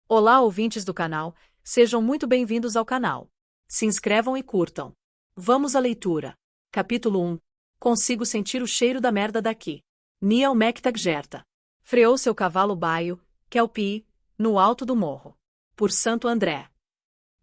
Olá, ouvintes do canal, sejam muito bem-vindos ao canal. Se inscrevam e curtam. Vamos à leitura. Capítulo 1. Consigo sentir o cheiro da merda daqui. Niall MacTaggert. Freou seu cavalo baio, Kelpie, no alto do morro. Por Santo André.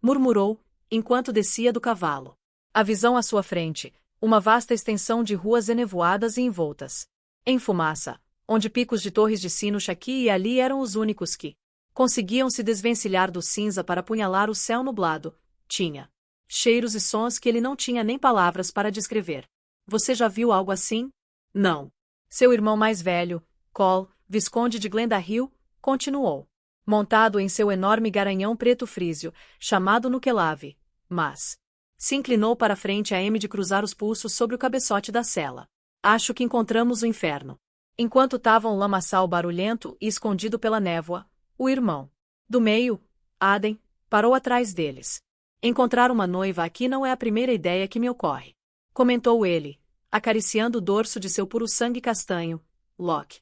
Murmurou, enquanto descia do cavalo. A visão à sua frente, uma vasta extensão de ruas enevoadas e envoltas em fumaça, onde picos de torres de sinos aqui e ali eram os únicos que conseguiam se desvencilhar do cinza para apunhalar o céu nublado. Tinha cheiros e sons que ele não tinha nem palavras para descrever. Você já viu algo assim? Não. Seu irmão mais velho, Cole, Visconde de Glendale, continuou, montado em seu enorme garanhão preto frísio, chamado Nukelave, mas se inclinou para a frente a de cruzar os pulsos sobre o cabeçote da cela. Acho que encontramos o inferno. Enquanto tava um lamaçal barulhento e escondido pela névoa, o irmão do meio, Aden, parou atrás deles. Encontrar uma noiva aqui não é a primeira ideia que me ocorre, comentou ele, acariciando o dorso de seu puro sangue castanho, Locke.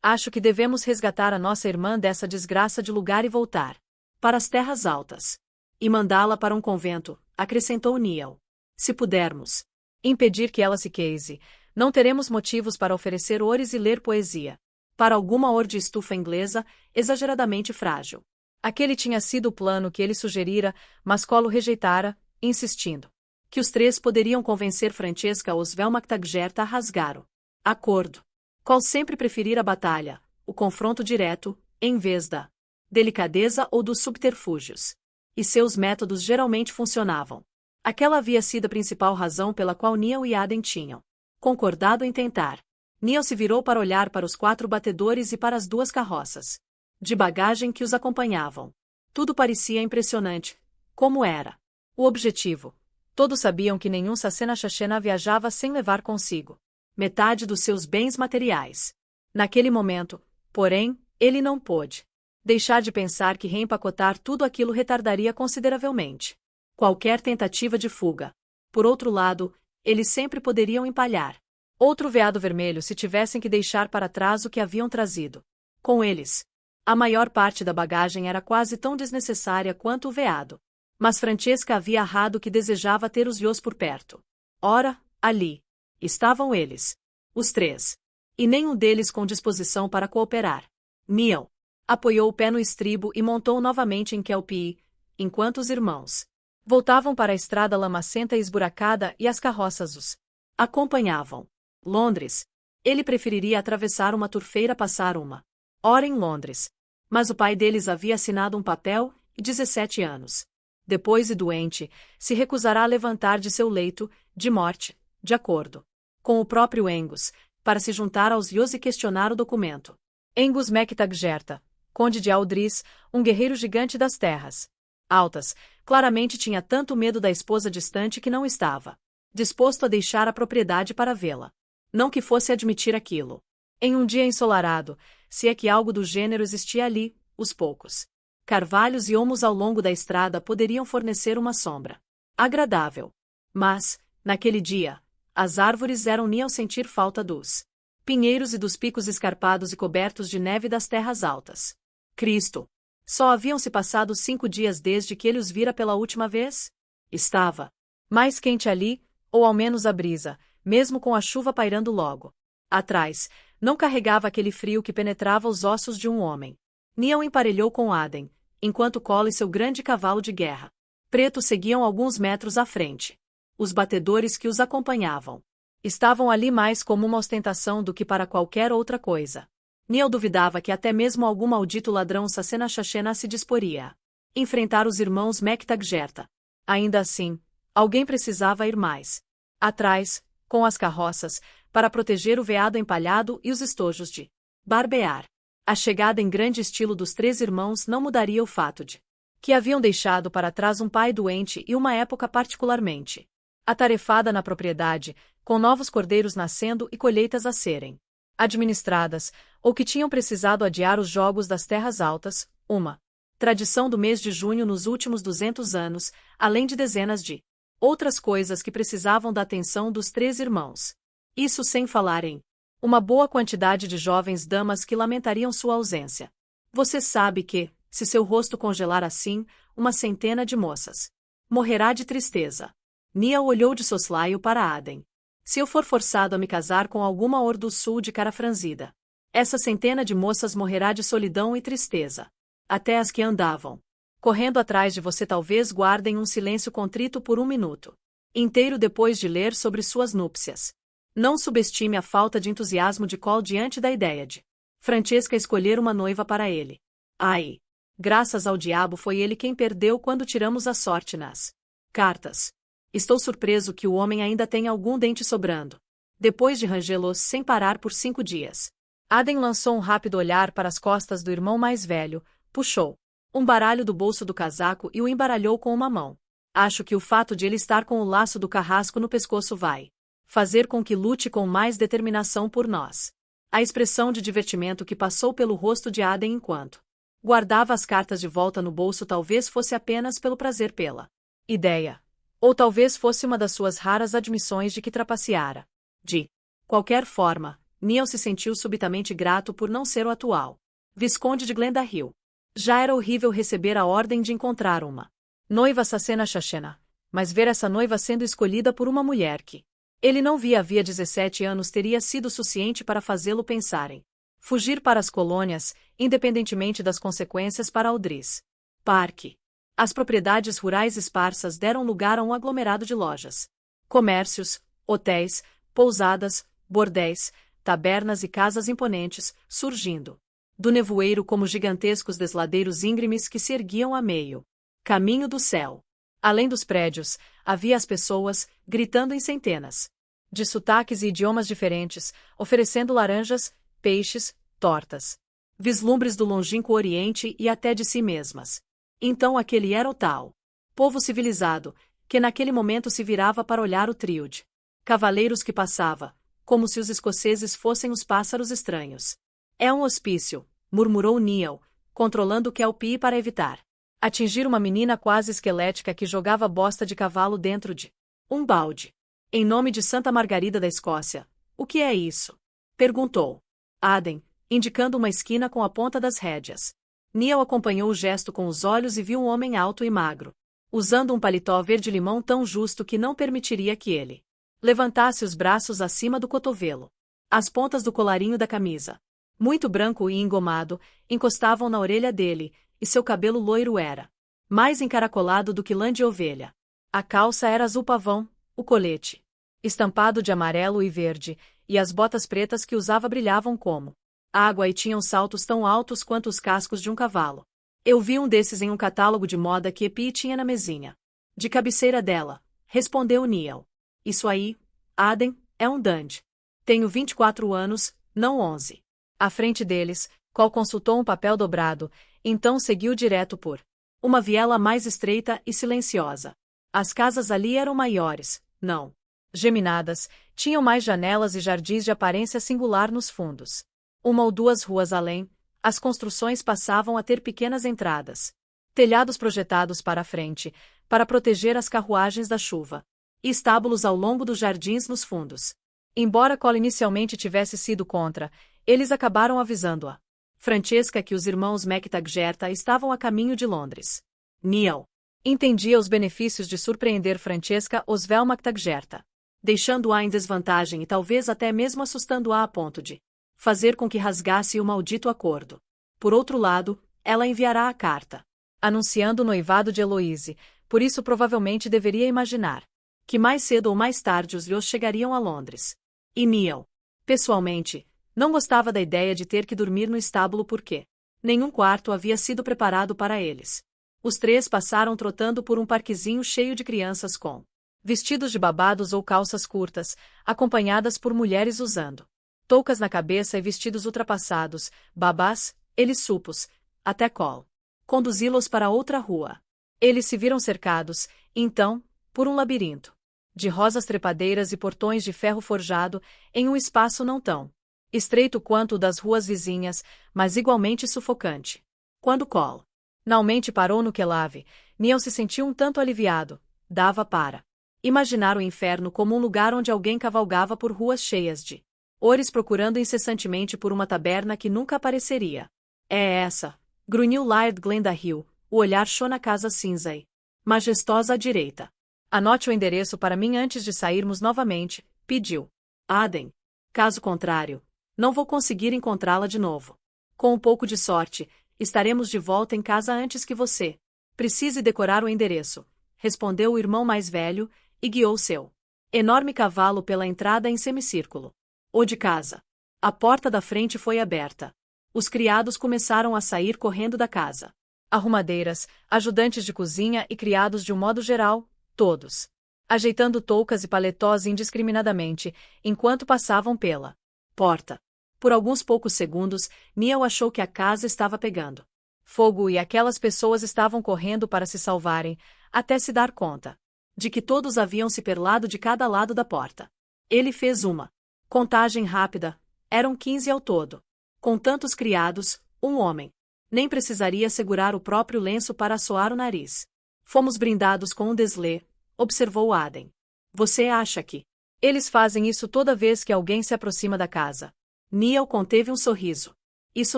Acho que devemos resgatar a nossa irmã dessa desgraça de lugar e voltar para as terras altas. E mandá-la para um convento, acrescentou Niall. Se pudermos impedir que ela se case, não teremos motivos para oferecer oures e ler poesia para alguma or de estufa inglesa, exageradamente frágil. Aquele tinha sido o plano que ele sugerira, mas Cole rejeitara, insistindo que os três poderiam convencer Francesca Oswell MacTaggert a rasgar o acordo. Cole sempre preferira a batalha, o confronto direto, em vez da delicadeza ou dos subterfúgios. E seus métodos geralmente funcionavam. Aquela havia sido a principal razão pela qual Niall e Aden tinham concordado em tentar. Niall se virou para olhar para os 4 batedores e para as 2 carroças de bagagem que os acompanhavam. Tudo parecia impressionante. Como era o objetivo? Todos sabiam que nenhum Sassenachachena viajava sem levar consigo metade dos seus bens materiais. Naquele momento, porém, ele não pôde deixar de pensar que reempacotar tudo aquilo retardaria consideravelmente qualquer tentativa de fuga. Por outro lado, eles sempre poderiam empalhar outro veado vermelho se tivessem que deixar para trás o que haviam trazido com eles. A maior parte da bagagem era quase tão desnecessária quanto o veado. Mas Francesca havia arrado que desejava ter os Yos por perto. Ora, ali estavam eles, os 3. E nenhum deles com disposição para cooperar. Niall apoiou o pé no estribo e montou novamente em Kelpie, enquanto os irmãos voltavam para a estrada lamacenta e esburacada e as carroças os acompanhavam. Londres. Ele preferiria atravessar uma turfeira passar uma hora em Londres. Mas o pai deles havia assinado um papel, e 17 anos depois e doente, se recusará a levantar de seu leito de morte, de acordo com o próprio Angus, para se juntar aos Yos e questionar o documento. Angus MacTaggert, conde de Aldris, um guerreiro gigante das terras altas, claramente tinha tanto medo da esposa distante que não estava disposto a deixar a propriedade para vê-la. Não que fosse admitir aquilo. Em um dia ensolarado, se é que algo do gênero existia ali, os poucos carvalhos e olmos ao longo da estrada poderiam fornecer uma sombra agradável. Mas, naquele dia, as árvores eram-lhe ao sentir falta dos pinheiros e dos picos escarpados e cobertos de neve das terras altas. Cristo! Só haviam se passado 5 dias desde que ele os vira pela última vez? Estava mais quente ali, ou ao menos a brisa, mesmo com a chuva pairando logo atrás, não carregava aquele frio que penetrava os ossos de um homem. Niall emparelhou com Aden, enquanto Cole e seu grande cavalo de guerra preto seguiam alguns metros à frente. Os batedores que os acompanhavam estavam ali mais como uma ostentação do que para qualquer outra coisa. Niall duvidava que até mesmo algum maldito ladrão Sassenachachena se disporia a enfrentar os irmãos MacTaggert. Ainda assim, alguém precisava ir mais atrás, com as carroças, para proteger o veado empalhado e os estojos de barbear. A chegada em grande estilo dos 3 irmãos não mudaria o fato de que haviam deixado para trás um pai doente e uma época particularmente atarefada na propriedade, com novos cordeiros nascendo e colheitas a serem administradas, ou que tinham precisado adiar os jogos das terras altas, uma tradição do mês de junho nos últimos 200 anos, além de dezenas de outras coisas que precisavam da atenção dos 3 irmãos. Isso sem falar em uma boa quantidade de jovens damas que lamentariam sua ausência. Você sabe que, Se seu rosto congelar assim, uma centena de moças morrerá de tristeza. Niall olhou de soslaio para Aden. Se eu for forçado a me casar com alguma Or do Sul de cara franzida, essa centena de moças morrerá de solidão e tristeza. Até as que andavam correndo atrás de você talvez guardem um silêncio contrito por um minuto inteiro depois de ler sobre suas núpcias. Não subestime a falta de entusiasmo de Cole diante da ideia de Francesca escolher uma noiva para ele. Ai! Graças ao diabo foi ele quem perdeu quando tiramos a sorte nas cartas. Estou surpreso que o homem ainda tenha algum dente sobrando. Depois de rangê-los sem parar por 5 dias. Aden lançou um rápido olhar para as costas do irmão mais velho, puxou um baralho do bolso do casaco e o embaralhou com uma mão. Acho que o fato de ele estar com o laço do carrasco no pescoço vai fazer com que lute com mais determinação por nós. A expressão de divertimento que passou pelo rosto de Aden enquanto guardava as cartas de volta no bolso talvez fosse apenas pelo prazer pela ideia. Ou talvez fosse uma das suas raras admissões de que trapaceara. De qualquer forma, Niall se sentiu subitamente grato por não ser o atual Visconde de Glendahill. Já era horrível receber a ordem de encontrar uma noiva Sacena Chachena, mas ver essa noiva sendo escolhida por uma mulher que ele não via havia 17 anos teria sido suficiente para fazê-lo pensar em fugir para as colônias, independentemente das consequências para Aldris Parque. As propriedades rurais esparsas deram lugar a um aglomerado de lojas, comércios, hotéis, pousadas, bordéis, tabernas e casas imponentes, surgindo do nevoeiro como gigantescos desladeiros íngremes que se erguiam a meio caminho do céu. Além dos prédios, havia as pessoas, gritando em centenas de sotaques e idiomas diferentes, oferecendo laranjas, peixes, tortas, vislumbres do longínquo Oriente e até de si mesmas. Então aquele era o tal povo civilizado, que naquele momento se virava para olhar o trio de cavaleiros que passava, como se os escoceses fossem os pássaros estranhos. É um hospício, murmurou Niall, controlando Kelpie para evitar atingir uma menina quase esquelética que jogava bosta de cavalo dentro de um balde. Em nome de Santa Margarida da Escócia, o que é isso? Perguntou Aden, indicando uma esquina com a ponta das rédeas. Niall acompanhou o gesto com os olhos e viu um homem alto e magro, usando um paletó verde-limão tão justo que não permitiria que ele levantasse os braços acima do cotovelo. As pontas do colarinho da camisa, muito branco e engomado, encostavam na orelha dele, e seu cabelo loiro era mais encaracolado do que lã de ovelha. A calça era azul pavão, o colete estampado de amarelo e verde, e as botas pretas que usava brilhavam como água e tinham saltos tão altos quanto os cascos de um cavalo. Eu vi um desses em um catálogo de moda que Epi tinha na mesinha de cabeceira dela, respondeu Niall. Isso aí, Aden, é um dandy. Tenho 24 anos, não 11. À frente deles, Cole consultou um papel dobrado, então seguiu direto por uma viela mais estreita e silenciosa. As casas ali eram maiores, não geminadas, tinham mais janelas e jardins de aparência singular nos fundos. Uma ou duas ruas além, as construções passavam a ter pequenas entradas, telhados projetados para a frente, para proteger as carruagens da chuva, e estábulos ao longo dos jardins nos fundos. Embora Cole inicialmente tivesse sido contra, eles acabaram avisando-a Francesca que os irmãos MacTaggert estavam a caminho de Londres. Niall entendia os benefícios de surpreender Francesca Oswell MacTaggert, deixando-a em desvantagem e talvez até mesmo assustando-a a ponto de fazer com que rasgasse o maldito acordo. Por outro lado, ela enviará a carta anunciando o noivado de Eloise, por isso provavelmente deveria imaginar que mais cedo ou mais tarde os Rios chegariam a Londres. E Niall, pessoalmente, não gostava da ideia de ter que dormir no estábulo porque nenhum quarto havia sido preparado para eles. Os três passaram trotando por um parquezinho cheio de crianças com vestidos de babados ou calças curtas, acompanhadas por mulheres usando toucas na cabeça e vestidos ultrapassados, babás, eles supos, até Cole conduzi-los para outra rua. Eles se viram cercados, então, por um labirinto de rosas trepadeiras e portões de ferro forjado, em um espaço não tão estreito quanto o das ruas vizinhas, mas igualmente sufocante. Quando Cole finalmente parou no Kelave, Niall se sentiu um tanto aliviado. Dava para imaginar o inferno como um lugar onde alguém cavalgava por ruas cheias de ores procurando incessantemente por uma taberna que nunca apareceria. É essa, Grunhiu Laird Glendahill, o olhar chou na casa cinza e majestosa à direita. Anote o endereço para mim antes de sairmos novamente, pediu. Aden. Caso contrário, não vou conseguir encontrá-la de novo. Com um pouco de sorte, estaremos de volta em casa antes que você precise decorar o endereço, respondeu o irmão mais velho, e guiou seu enorme cavalo pela entrada em semicírculo. O de casa. A porta da frente foi aberta. Os criados começaram a sair correndo da casa. Arrumadeiras, ajudantes de cozinha e criados de um modo geral, todos ajeitando toucas e paletós indiscriminadamente, enquanto passavam pela porta. Por alguns poucos segundos, Neil achou que a casa estava pegando fogo e aquelas pessoas estavam correndo para se salvarem, até se dar conta de que todos haviam se perlado de cada lado da porta. Ele fez uma contagem rápida, eram 15 ao todo. Com tantos criados, um homem nem precisaria segurar o próprio lenço para assoar o nariz. Fomos brindados com um deslê, observou Aden. Você acha que eles fazem isso toda vez que alguém se aproxima da casa? Neil conteve um sorriso. Isso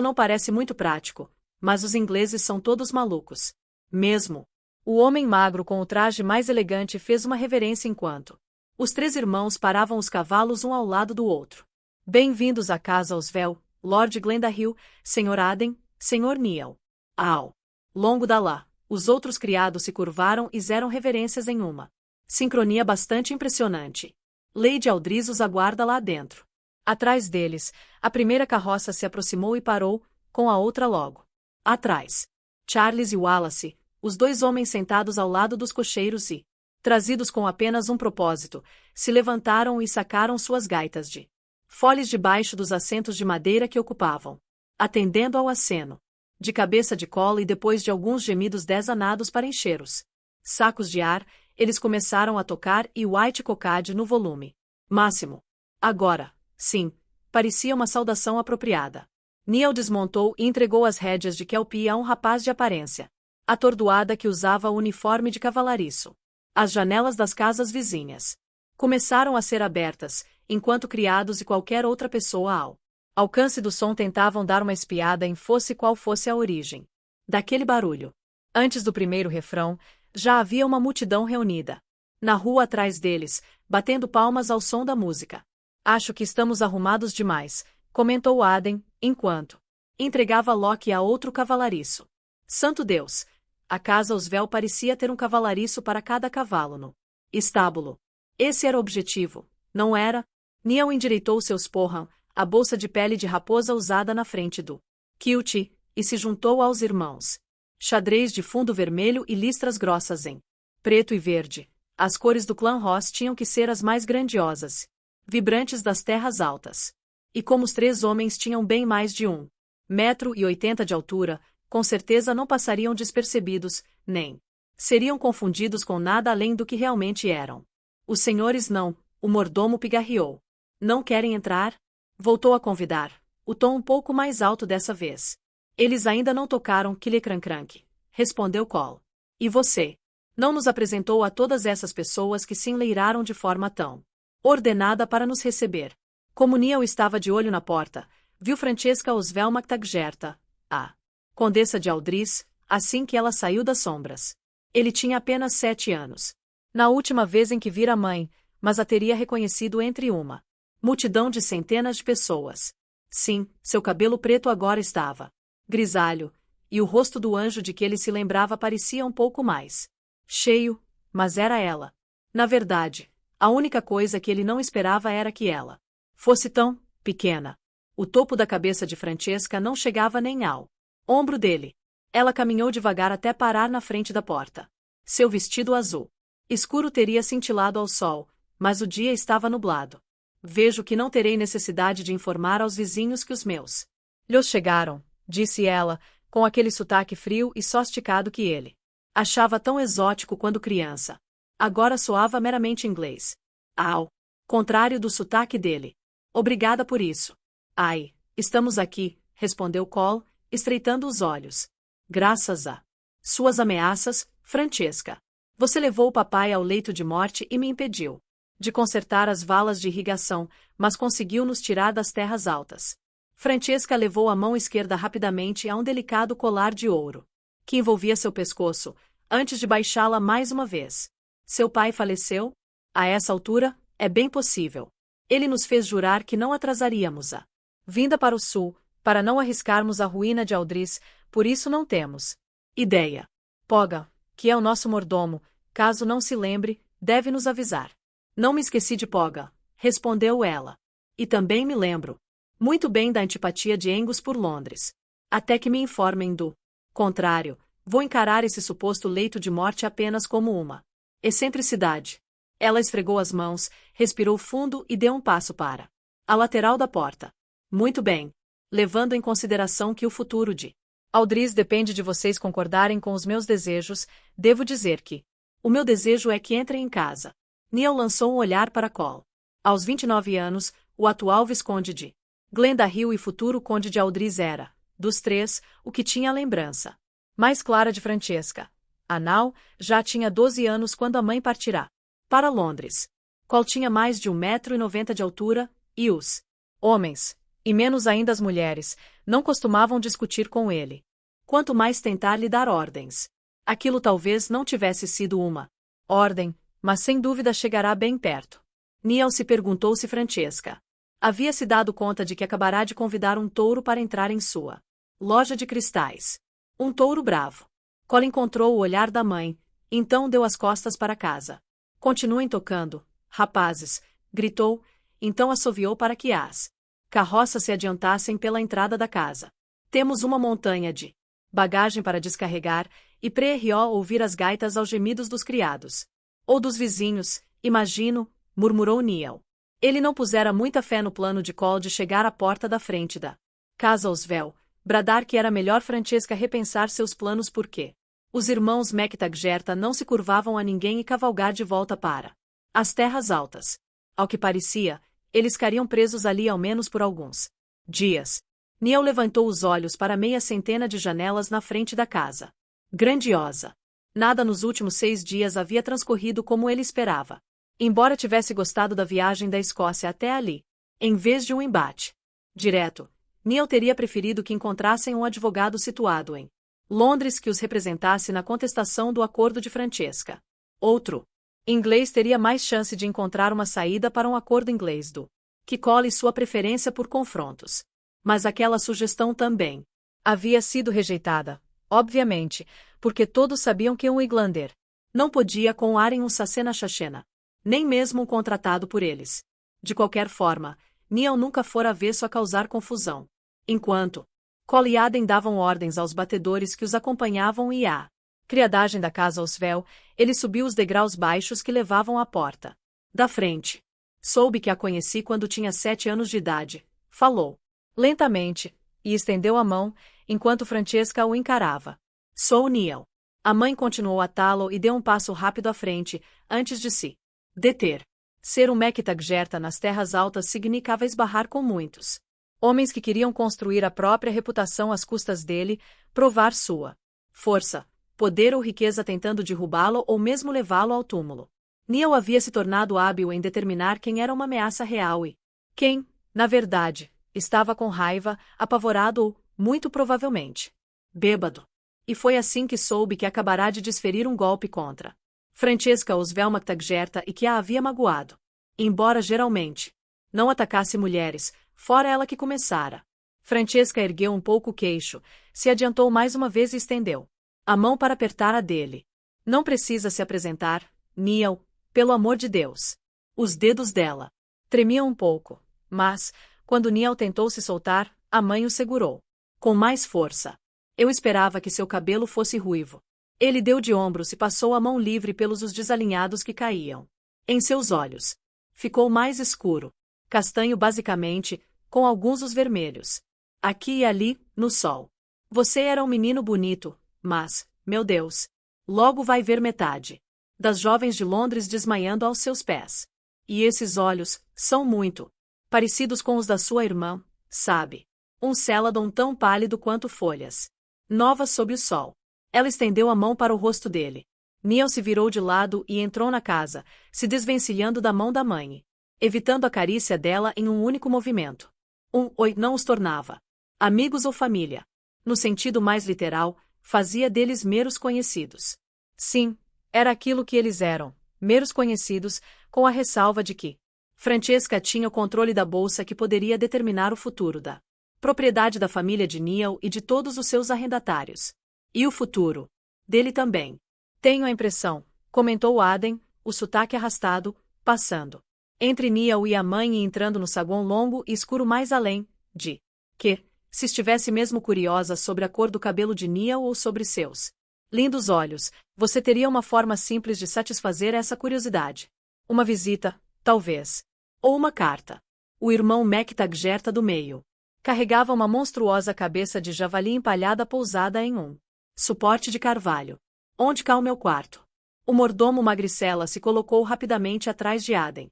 não parece muito prático, mas os ingleses são todos malucos. Mesmo. O homem magro com o traje mais elegante fez uma reverência enquanto os três irmãos paravam os cavalos um ao lado do outro. Bem-vindos à casa Oswell, Lord Glendahill, Sr. Aden, Sr. Neil. Ao longo da lá, os outros criados se curvaram e fizeram reverências em uma sincronia bastante impressionante. Lady Aldris os aguarda lá dentro. Atrás deles, a primeira carroça se aproximou e parou, com a outra logo atrás. Charles e Wallace, os dois homens sentados ao lado dos cocheiros e, trazidos com apenas um propósito, se levantaram e sacaram suas gaitas de foles debaixo dos assentos de madeira que ocupavam, atendendo ao aceno. De cabeça de cola e depois de alguns gemidos desanados para encher os sacos de ar, eles começaram a tocar e White Cockade no volume máximo. Agora, sim, parecia uma saudação apropriada. Neil desmontou e entregou as rédeas de Kelpie a um rapaz de aparência atordoada que usava o uniforme de cavalariço. As janelas das casas vizinhas começaram a ser abertas, enquanto criados e qualquer outra pessoa ao alcance do som tentavam dar uma espiada em fosse qual fosse a origem daquele barulho. Antes do primeiro refrão, já havia uma multidão reunida na rua atrás deles, batendo palmas ao som da música. Acho que estamos arrumados demais, comentou Aden, enquanto entregava Locke a outro cavalariço. Santo Deus! A casa Oswell parecia ter um cavalariço para cada cavalo no estábulo. Esse era o objetivo, não era? Neil endireitou seus porram, a bolsa de pele de raposa usada na frente do kilt, e se juntou aos irmãos. Xadrez de fundo vermelho e listras grossas em preto e verde. As cores do clã Ross tinham que ser as mais grandiosas, vibrantes das terras altas. E como os três homens tinham bem mais de 1,80 m de altura, com certeza não passariam despercebidos, nem seriam confundidos com nada além do que realmente eram. Os senhores não, o mordomo pigarreou. Não querem entrar? Voltou a convidar, o tom um pouco mais alto dessa vez. Eles ainda não tocaram Killecrancrank, respondeu Cole. E você? Não nos apresentou a todas essas pessoas que se enleiraram de forma tão ordenada para nos receber. Como Neil estava de olho na porta, viu Francesca Oswell Mactaggert, a Condessa de Aldris, assim que ela saiu das sombras. Ele tinha apenas 7 anos. Na última vez em que vira a mãe, mas a teria reconhecido entre uma multidão de centenas de pessoas. Sim, seu cabelo preto agora estava grisalho, e o rosto do anjo de que ele se lembrava parecia um pouco mais cheio, mas era ela. Na verdade, a única coisa que ele não esperava era que ela fosse tão pequena. O topo da cabeça de Francesca não chegava nem ao ombro dele. Ela caminhou devagar até parar na frente da porta. Seu vestido azul escuro teria cintilado ao sol, mas o dia estava nublado. Vejo que não terei necessidade de informar aos vizinhos que os meus lhos chegaram, disse ela, com aquele sotaque frio e sofisticado que ele achava tão exótico quando criança. Agora soava meramente inglês. Ao contrário do sotaque dele. Obrigada por isso. Ai, estamos aqui, respondeu Cole, estreitando os olhos. Graças a suas ameaças, Francesca. Você levou o papai ao leito de morte e me impediu de consertar as valas de irrigação, mas conseguiu nos tirar das terras altas. Francesca levou a mão esquerda rapidamente a um delicado colar de ouro, que envolvia seu pescoço, antes de baixá-la mais uma vez. Seu pai faleceu? A essa altura, é bem possível. Ele nos fez jurar que não atrasaríamos a vinda para o sul, para não arriscarmos a ruína de Aldris, por isso não temos ideia. Pogga, que é o nosso mordomo, caso não se lembre, deve nos avisar. Não me esqueci de Pogga, respondeu ela. E também me lembro muito bem da antipatia de Angus por Londres. Até que me informem do contrário, vou encarar esse suposto leito de morte apenas como uma excentricidade. Ela esfregou as mãos, respirou fundo e deu um passo para a lateral da porta. Muito bem. Levando em consideração que o futuro de Aldris depende de vocês concordarem com os meus desejos, devo dizer que o meu desejo é que entrem em casa. Neil lançou um olhar para Cole. Aos 29 anos, o atual visconde de Glendahill e futuro conde de Aldris era, dos três, o que tinha a lembrança mais clara de Francesca. Anal já tinha 12 anos quando a mãe partirá para Londres. Cole tinha mais de 1,90 m de altura, e os homens, e menos ainda as mulheres, não costumavam discutir com ele. Quanto mais tentar lhe dar ordens. Aquilo talvez não tivesse sido uma ordem, mas sem dúvida chegará bem perto. Neil se perguntou se Francesca havia se dado conta de que acabará de convidar um touro para entrar em sua loja de cristais. Um touro bravo. Cole encontrou o olhar da mãe, então deu as costas para casa. Continuem tocando, rapazes, gritou, então assoviou para que as carroças se adiantassem pela entrada da casa. Temos uma montanha de bagagem para descarregar, e Pré-Rió ouvir as gaitas aos gemidos dos criados. Ou dos vizinhos, imagino, murmurou Neil. Ele não pusera muita fé no plano de Cole de chegar à porta da frente da casa Oswell, bradar que era melhor Francesca repensar seus planos porque os irmãos MacTaggert não se curvavam a ninguém e cavalgar de volta para as terras altas. Ao que parecia, eles ficariam presos ali ao menos por alguns dias. Neil levantou os olhos para meia centena de janelas na frente da casa. Grandiosa. Nada nos últimos 6 dias havia transcorrido como ele esperava. Embora tivesse gostado da viagem da Escócia até ali, em vez de um embate direto, Neil teria preferido que encontrassem um advogado situado em Londres que os representasse na contestação do acordo de Francesca. Outro inglês teria mais chance de encontrar uma saída para um acordo inglês do que Cole sua preferência por confrontos. Mas aquela sugestão também havia sido rejeitada, obviamente, porque todos sabiam que um Iglander não podia coar em um Sacena Chachena, nem mesmo um contratado por eles. De qualquer forma, Neil nunca fora avesso a causar confusão. Enquanto Cole e Aden davam ordens aos batedores que os acompanhavam e à criadagem da casa Oswell, ele subiu os degraus baixos que levavam à porta da frente. Soube que a conheci quando tinha 7 anos de idade, falou lentamente, e estendeu a mão, enquanto Francesca o encarava. Sou Neil. A mãe continuou a atá-lo e deu um passo rápido à frente, antes de se deter. Ser um MacTaggert nas terras altas significava esbarrar com muitos homens que queriam construir a própria reputação às custas dele, provar sua força, poder ou riqueza tentando derrubá-lo ou mesmo levá-lo ao túmulo. Neil havia se tornado hábil em determinar quem era uma ameaça real e quem, na verdade, estava com raiva, apavorado ou, muito provavelmente, bêbado. E foi assim que soube que acabará de desferir um golpe contra Francesca Oswell MacTaggert e que a havia magoado. Embora geralmente não atacasse mulheres, fora ela que começara. Francesca ergueu um pouco o queixo, se adiantou mais uma vez e estendeu a mão para apertar a dele. Não precisa se apresentar, Neil, pelo amor de Deus. Os dedos dela tremiam um pouco, mas, quando Neil tentou se soltar, a mãe o segurou com mais força. Eu esperava que seu cabelo fosse ruivo. Ele deu de ombros e passou a mão livre pelos os desalinhados que caíam em seus olhos. Ficou mais escuro, castanho basicamente, com alguns os vermelhos. Aqui e ali, no sol. Você era um menino bonito, mas, meu Deus, logo vai ver metade das jovens de Londres desmaiando aos seus pés. E esses olhos são muito parecidos com os da sua irmã, sabe? Um Celadon tão pálido quanto folhas novas sob o sol. Ela estendeu a mão para o rosto dele. Neil se virou de lado e entrou na casa, se desvencilhando da mão da mãe, evitando a carícia dela em um único movimento. Um oi não os tornava amigos ou família. No sentido mais literal, fazia deles meros conhecidos. Sim, era aquilo que eles eram, meros conhecidos, com a ressalva de que Francesca tinha o controle da bolsa que poderia determinar o futuro da propriedade da família de Neil e de todos os seus arrendatários. E o futuro dele também. Tenho a impressão, comentou Aden, o sotaque arrastado, passando entre Neil e a mãe e entrando no saguão longo e escuro mais além, de que, se estivesse mesmo curiosa sobre a cor do cabelo de Neil ou sobre seus lindos olhos, você teria uma forma simples de satisfazer essa curiosidade. Uma visita, talvez. Ou uma carta. O irmão Mactaggert do meio carregava uma monstruosa cabeça de javali empalhada pousada em um suporte de carvalho. Onde cá o meu quarto? O mordomo magricela se colocou rapidamente atrás de Aden.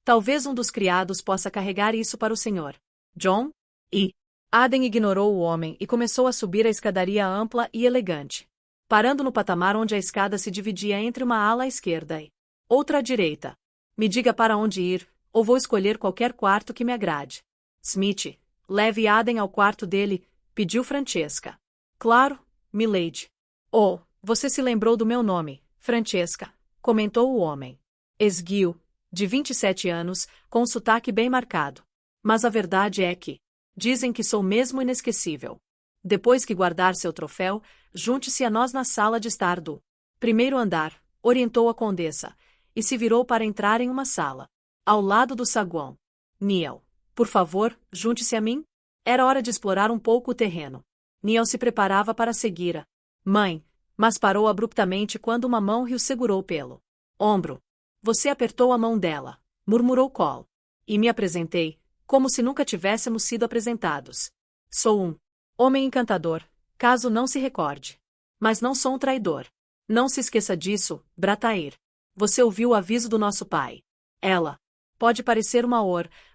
Talvez um dos criados possa carregar isso para o senhor John? E Aden ignorou o homem e começou a subir a escadaria ampla e elegante, parando no patamar onde a escada se dividia entre uma ala à esquerda e outra à direita. Me diga para onde ir, ou vou escolher qualquer quarto que me agrade. Smith, leve Aden ao quarto dele, pediu Francesca. Claro, milady. Oh, você se lembrou do meu nome, Francesca, comentou o homem. Esguio, de 27 anos, com um sotaque bem marcado. Mas a verdade é que dizem que sou mesmo inesquecível. Depois que guardar seu troféu, junte-se a nós na sala de estar do primeiro andar, orientou a condessa, e se virou para entrar em uma sala ao lado do saguão. Neil, por favor, junte-se a mim. Era hora de explorar um pouco o terreno. Neil se preparava para seguir a mãe, mas parou abruptamente quando uma mão o segurou pelo ombro. Você apertou a mão dela, murmurou Cole. E me apresentei, como se nunca tivéssemos sido apresentados. Sou um homem encantador, caso não se recorde. Mas não sou um traidor. Não se esqueça disso, Bratair. Você ouviu o aviso do nosso pai. Ela pode parecer uma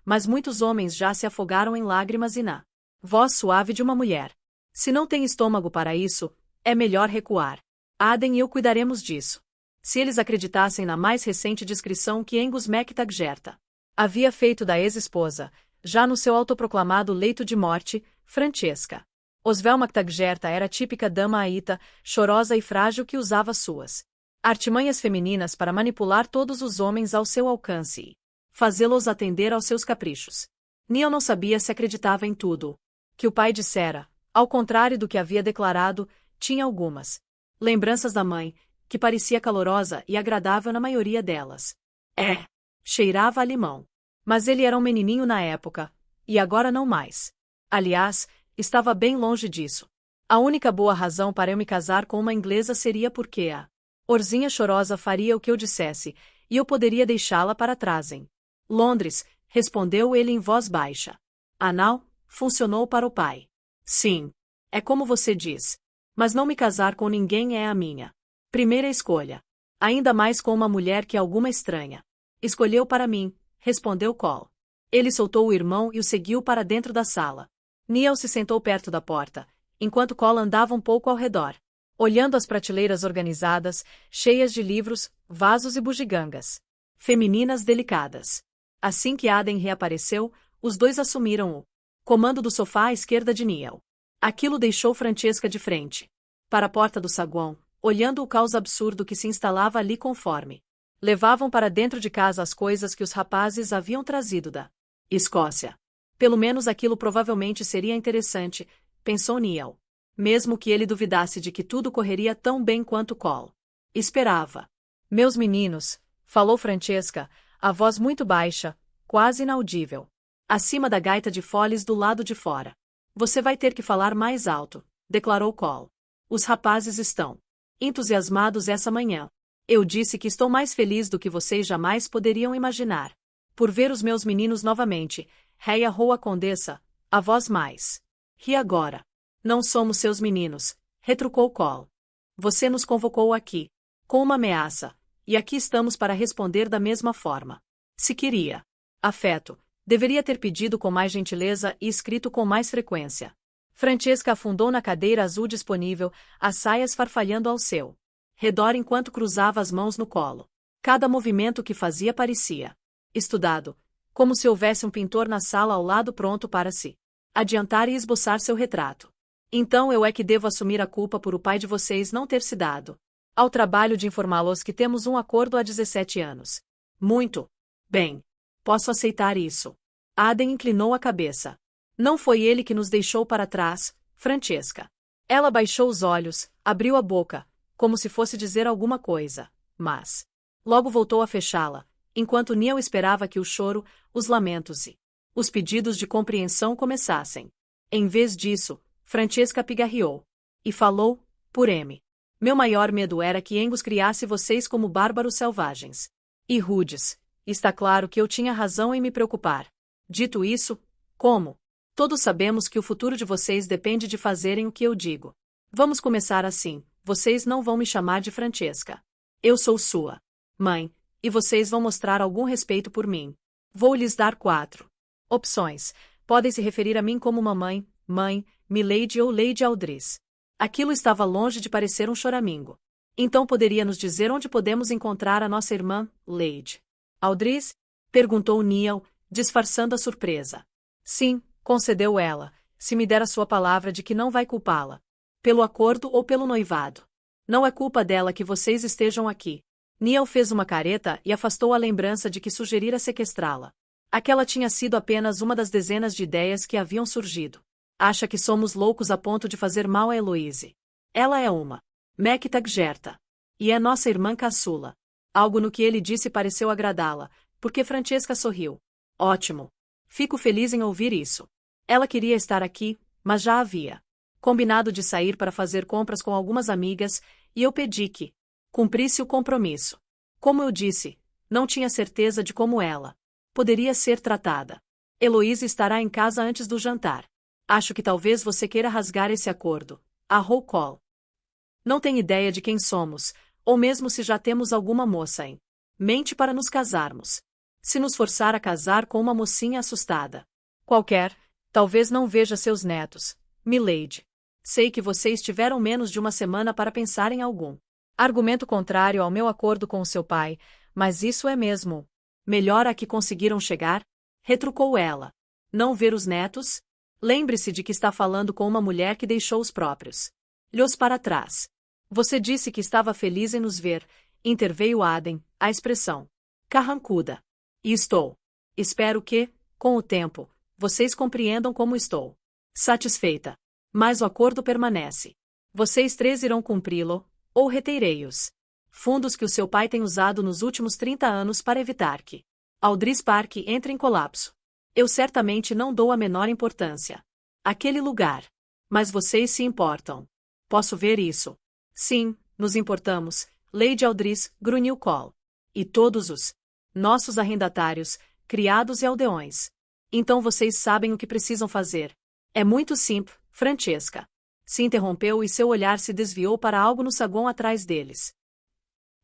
mas muitos homens já se afogaram em lágrimas e na voz suave de uma mulher. Se não tem estômago para isso, é melhor recuar. Aden e eu cuidaremos disso. Se eles acreditassem na mais recente descrição que Angus Mactaggert havia feito da ex-esposa, já no seu autoproclamado leito de morte, Francesca. Oswell Mactaggert era a típica dama aíta, chorosa e frágil que usava suas artimanhas femininas para manipular todos os homens ao seu alcance e fazê-los atender aos seus caprichos. Neil não sabia se acreditava em tudo que o pai dissera, ao contrário do que havia declarado, tinha algumas lembranças da mãe, que parecia calorosa e agradável na maioria delas. Cheirava a limão. Mas ele era um menininho na época, e agora não mais. Aliás, estava bem longe disso. A única boa razão para eu me casar com uma inglesa seria porque a Orzinha chorosa faria o que eu dissesse, e eu poderia deixá-la para trás em Londres, respondeu ele em voz baixa. Anal, funcionou para o pai. Sim. É como você diz. Mas não me casar com ninguém é a minha primeira escolha. Ainda mais com uma mulher que é alguma estranha. Escolheu para mim, respondeu Cole. Ele soltou o irmão e o seguiu para dentro da sala. Neil se sentou perto da porta, enquanto Cole andava um pouco ao redor, olhando as prateleiras organizadas, cheias de livros, vasos e bugigangas femininas delicadas. Assim que Aden reapareceu, os dois assumiram o comando do sofá à esquerda de Neil. Aquilo deixou Francesca de frente para a porta do saguão, olhando o caos absurdo que se instalava ali conforme levavam para dentro de casa as coisas que os rapazes haviam trazido da Escócia. Pelo menos aquilo provavelmente seria interessante, pensou Neil. Mesmo que ele duvidasse de que tudo correria tão bem quanto Cole esperava. Meus meninos, falou Francesca, a voz muito baixa, quase inaudível, acima da gaita de foles do lado de fora. Você vai ter que falar mais alto, declarou Cole. Os rapazes estão entusiasmados essa manhã. Eu disse que estou mais feliz do que vocês jamais poderiam imaginar. Por ver os meus meninos novamente, rearrou a condessa, a voz mais. Ri agora. Não somos seus meninos, retrucou Cole. Você nos convocou aqui com uma ameaça, e aqui estamos para responder da mesma forma. Se queria afeto, deveria ter pedido com mais gentileza e escrito com mais frequência. Francesca afundou na cadeira azul disponível, as saias farfalhando ao seu redor enquanto cruzava as mãos no colo. Cada movimento que fazia parecia estudado, como se houvesse um pintor na sala ao lado pronto para se adiantar e esboçar seu retrato. Então eu é que devo assumir a culpa por o pai de vocês não ter se dado ao trabalho de informá-los que temos um acordo há 17 anos. Muito bem. Posso aceitar isso. Aden inclinou a cabeça. Não foi ele que nos deixou para trás, Francesca. Ela baixou os olhos, abriu a boca, como se fosse dizer alguma coisa, mas logo voltou a fechá-la, enquanto Neil esperava que o choro, os lamentos e os pedidos de compreensão começassem. Em vez disso, Francesca pigarreou e falou, por M. Meu maior medo era que Angus criasse vocês como bárbaros selvagens e rudes. Está claro que eu tinha razão em me preocupar. Dito isso, como? Todos sabemos que o futuro de vocês depende de fazerem o que eu digo. Vamos começar assim, vocês não vão me chamar de Francesca. Eu sou sua mãe, e vocês vão mostrar algum respeito por mim. Vou lhes dar 4 opções. Podem se referir a mim como mamãe, mãe, Milady ou Lady Aldris. Aquilo estava longe de parecer um choramingo. Então poderia nos dizer onde podemos encontrar a nossa irmã, Lady Aldris? Perguntou Neil, disfarçando a surpresa. Sim, concedeu ela, se me der a sua palavra de que não vai culpá-la. Pelo acordo ou pelo noivado. Não é culpa dela que vocês estejam aqui. Neil fez uma careta e afastou a lembrança de que sugerira sequestrá-la. Aquela tinha sido apenas uma das dezenas de ideias que haviam surgido. Acha que somos loucos a ponto de fazer mal a Heloise. Ela é uma Mactag Gerta. E é nossa irmã caçula. Algo no que ele disse pareceu agradá-la, porque Francesca sorriu. Ótimo. Fico feliz em ouvir isso. Ela queria estar aqui, mas já havia combinado de sair para fazer compras com algumas amigas, e eu pedi que cumprisse o compromisso. Como eu disse, não tinha certeza de como ela poderia ser tratada. Heloise estará em casa antes do jantar. Acho que talvez você queira rasgar esse acordo. A roll call. Não tem ideia de quem somos, ou mesmo se já temos alguma moça em mente para nos casarmos. Se nos forçar a casar com uma mocinha assustada qualquer, talvez não veja seus netos, Milady. Sei que vocês tiveram menos de uma semana para pensar em algum argumento contrário ao meu acordo com o seu pai, mas isso é mesmo melhor a que conseguiram chegar? Retrucou ela. Não ver os netos? Lembre-se de que está falando com uma mulher que deixou os próprios filhos para trás. Você disse que estava feliz em nos ver, interveio Aden, a expressão carrancuda. E estou. Espero que, com o tempo, vocês compreendam como estou satisfeita. Mas o acordo permanece. Vocês 3 irão cumpri-lo, ou retirei-os. Fundos que o seu pai tem usado nos últimos 30 anos para evitar que Aldris Park entre em colapso. Eu certamente não dou a menor importância àquele lugar. Mas vocês se importam. Posso ver isso. Sim, nos importamos, Lady Aldris, grunhiu Cole. E todos os nossos arrendatários, criados e aldeões. Então vocês sabem o que precisam fazer. É muito simples, Francesca. Se interrompeu e seu olhar se desviou para algo no saguão atrás deles.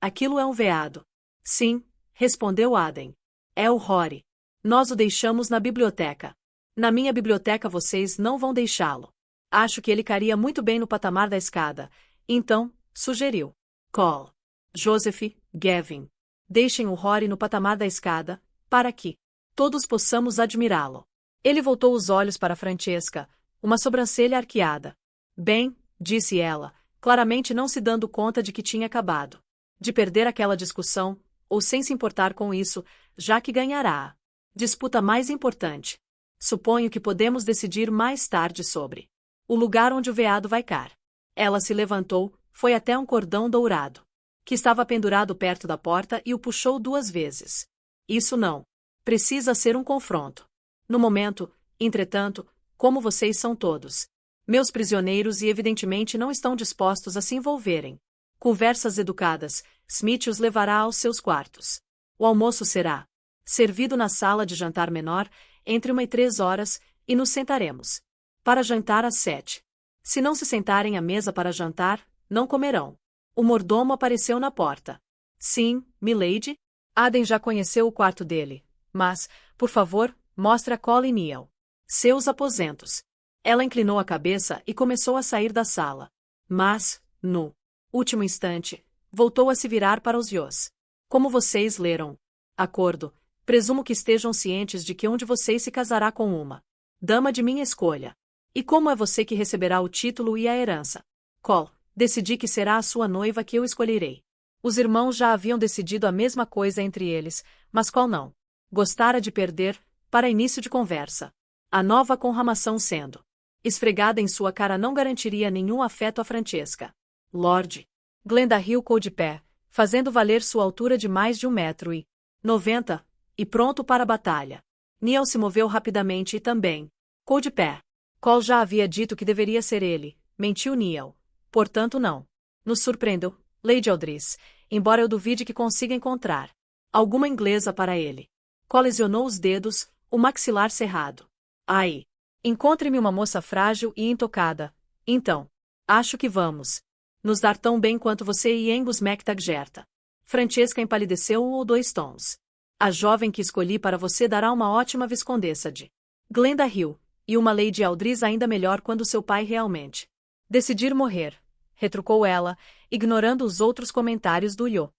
Aquilo é um veado. Sim, respondeu Aden. É o Rory. Nós o deixamos na biblioteca. Na minha biblioteca vocês não vão deixá-lo. Acho que ele caria muito bem no patamar da escada. Então, sugeriu Cole, Joseph, Gavin. Deixem o Rory no patamar da escada, para que todos possamos admirá-lo. Ele voltou os olhos para Francesca, uma sobrancelha arqueada. Bem, disse ela, claramente não se dando conta de que tinha acabado de perder aquela discussão, ou sem se importar com isso, já que ganhará a disputa mais importante. Suponho que podemos decidir mais tarde sobre o lugar onde o veado vai cair. Ela se levantou, foi até um cordão dourado que estava pendurado perto da porta e o puxou 2 vezes. Isso não precisa ser um confronto. No momento, entretanto, como vocês são todos meus prisioneiros e evidentemente não estão dispostos a se envolverem conversas educadas, Smith os levará aos seus quartos. O almoço será servido na sala de jantar menor, entre 1 e 3 horas, e nos sentaremos para jantar às 7. Se não se sentarem à mesa para jantar, não comerão. O mordomo apareceu na porta. Sim, Milady? Aden já conheceu o quarto dele. Mas, por favor, mostre a Cole e Neil seus aposentos. Ela inclinou a cabeça e começou a sair da sala. Mas, no último instante, voltou a se virar para os Yos. Como vocês leram? Acordo. Presumo que estejam cientes de que um de vocês se casará com uma dama de minha escolha. E como é você que receberá o título e a herança? Cole, decidi que será a sua noiva que eu escolherei. Os irmãos já haviam decidido a mesma coisa entre eles, mas Cole não gostara de perder, para início de conversa. A nova conramação sendo esfregada em sua cara não garantiria nenhum afeto a Francesca. Lord Glenda riu de pé, fazendo valer sua altura de mais de 1,90 m, e pronto para a batalha. Neil se moveu rapidamente e também ficou de pé. Cole já havia dito que deveria ser ele, mentiu Neil. Portanto não nos surpreendeu, Lady Aldris, embora eu duvide que consiga encontrar alguma inglesa para ele. Cole lesionou os dedos, o maxilar cerrado. Ai! Encontre-me uma moça frágil e intocada. Então, acho que vamos nos dar tão bem quanto você e Angus MacTaggert. Francesca empalideceu 1 ou 2 tons. A jovem que escolhi para você dará uma ótima viscondessa de Glenda Hill, e uma Lady Aldris ainda melhor quando seu pai realmente decidir morrer, retrucou ela, ignorando os outros comentários do Yo.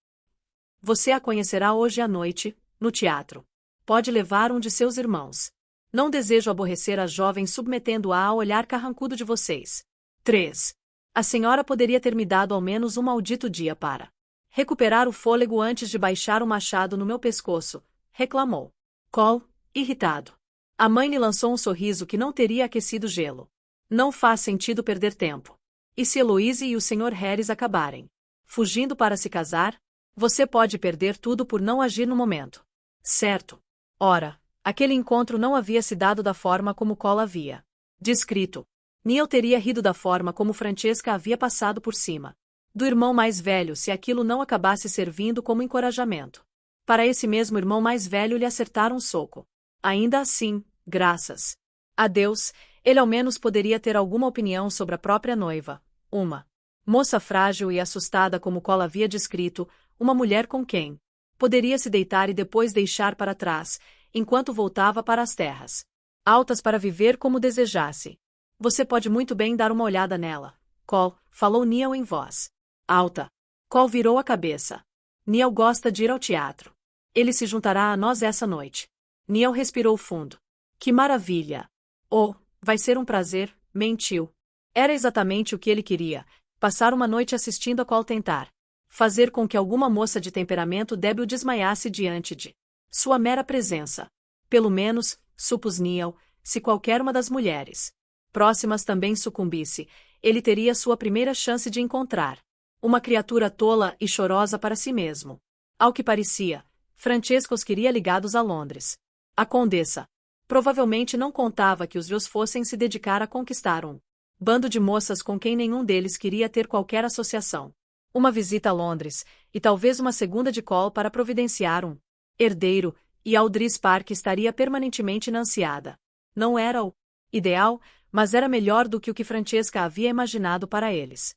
Você a conhecerá hoje à noite, no teatro. Pode levar um de seus irmãos. Não desejo aborrecer a jovem submetendo-a ao olhar carrancudo de vocês. 3. A senhora poderia ter me dado ao menos um maldito dia para recuperar o fôlego antes de baixar o machado no meu pescoço, reclamou Cole, irritado. A mãe lhe lançou um sorriso que não teria aquecido gelo. Não faz sentido perder tempo. E se Eloise e o Sr. Harris acabarem fugindo para se casar, você pode perder tudo por não agir no momento. Certo. Ora, aquele encontro não havia se dado da forma como Cole havia descrito. Neil teria rido da forma como Francesca havia passado por cima do irmão mais velho se aquilo não acabasse servindo como encorajamento. Para esse mesmo irmão mais velho lhe acertar um soco. Ainda assim, graças a Deus, ele ao menos poderia ter alguma opinião sobre a própria noiva. Uma moça frágil e assustada como Cole havia descrito, uma mulher com quem poderia se deitar e depois deixar para trás, enquanto voltava para as terras altas para viver como desejasse. Você pode muito bem dar uma olhada nela, Cole, falou Neil em voz alta. Cole virou a cabeça. Neil gosta de ir ao teatro. Ele se juntará a nós essa noite. Neil respirou fundo. Que maravilha! Oh, vai ser um prazer, mentiu. Era exatamente o que ele queria, passar uma noite assistindo a Cole tentar fazer com que alguma moça de temperamento débil desmaiasse diante de sua mera presença. Pelo menos, supôs Neil, se qualquer uma das mulheres próximas também sucumbisse, ele teria sua primeira chance de encontrar uma criatura tola e chorosa para si mesmo. Ao que parecia, Francesca os queria ligados a Londres. A condessa provavelmente não contava que os Rios fossem se dedicar a conquistar um bando de moças com quem nenhum deles queria ter qualquer associação. Uma visita a Londres, e talvez uma segunda de Cole para providenciar um herdeiro, e Aldris Park estaria permanentemente inanciada. Não era o ideal, mas era melhor do que o que Francesca havia imaginado para eles.